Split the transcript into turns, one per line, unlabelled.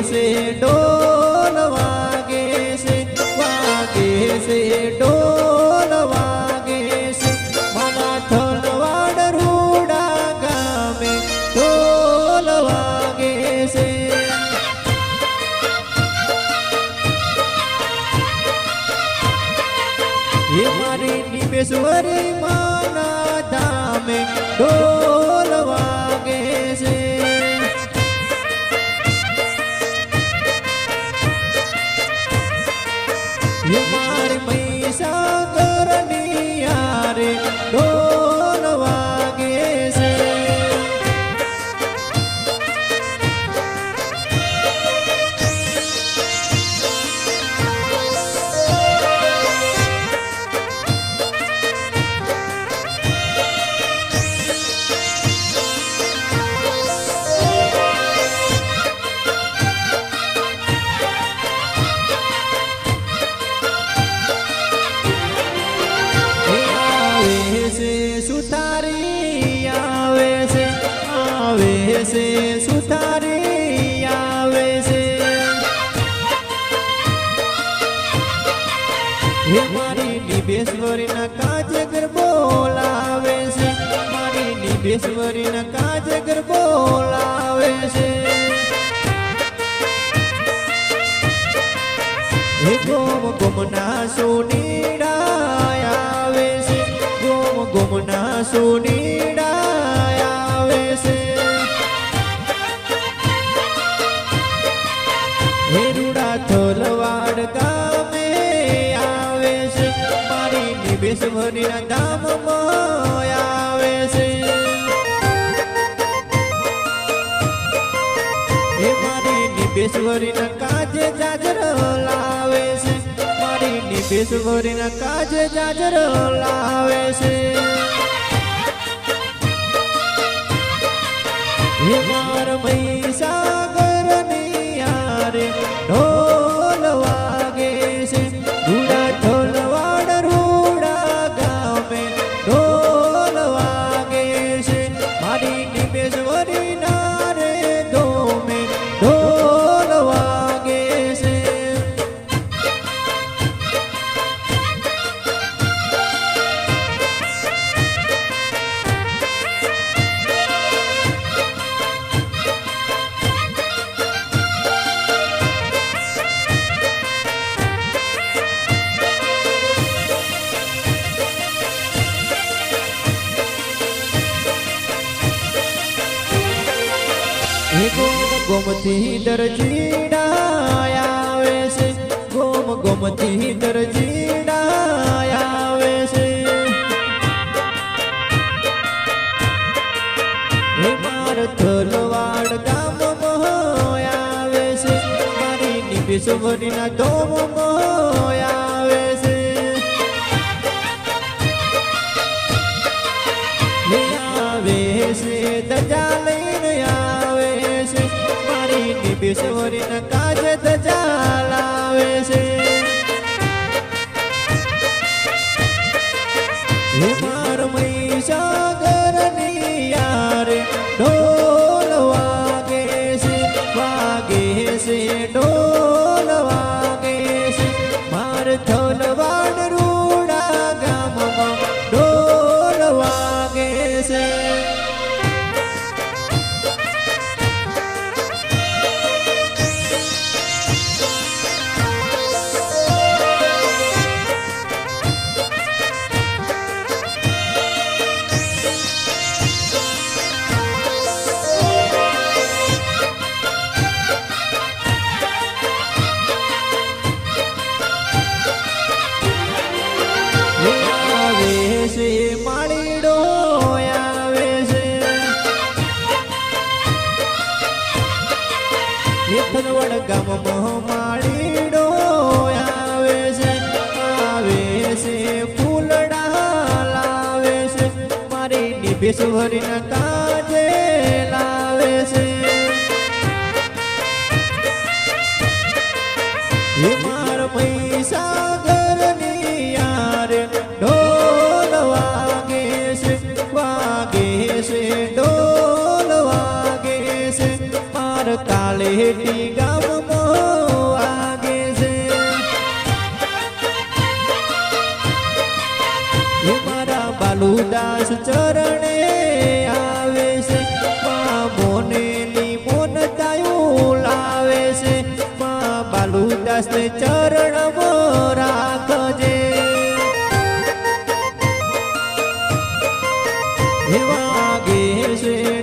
છે ઢોલ વાગે છે ઢોલ વાગે છે મારા થલવાડ રૂડા ગામે ઢોલ વાગે છે હે મારી નિમેશ્વરી માના ધામે ઢોલ વાગે છે હે મારી મહીસાગરની યારે ઢોલ વાગે છે સુતારી આવે છે હે મારી નિભેશ્વરીના કાજ ગરબો લાવે છે મારી નિભેશ્વરીના કાજ ગરબો લાવે છે હે ગોમ ગોમના સોનીડા આવે છે ગોમ ગોમના સોનીડા આવે છે હેરુડા થલવાડ ગામે આવે છે મારી નિભેશ્વરીના ધામમાં આવે છે હે મારી નિભેશ્વરીના કાજે જાજર લાવે છે મારી નિભેશ્વરીના કાજે જાજર લાવે છે હે માર મહીસાગરની યારે ઢોલ વાગે છે રૂડા ઢોલવાડ રૂડા ગામે ઢોલ વાગે છે મારી નિમેશ્વરીના રે ધોમે ઢોલ વાગે છે ગોમતી દરજીડા આવે છે ગોમતી દરજીડા આવે છે હે માર થલવાડ ગામમાં આવે છે મારી નિભેશ્વરીના ધોમમાં આવે છે હે આવે છે ધજા લઈને આવે છે મારી નિભેશ્વરીના કાજ ધજા લાવે છે હે માર મહીસાગરની યારે ઢોલ વાગે છે ઢોલ વાગે છે માર થલવાડ રૂડા ગામમાં ઢોલ વાગે છે માળીડો આવે છે થલવાડ ગામમાં માળીડો આવે છે ફૂલડા લાવે છે મારી નિભેશ્વરીના કાજે લાવે છે હે માર મહીસાગરની યારે ઢોલ વાગે છે ઢોલ વાગે છે માર કાલેટી ગામ બાલુદાસ ચરણે આવે છે મોનેલી મોન તાયું લાવે છે બાલુદાસ ને ચરણમાં રાખજે વાગે છે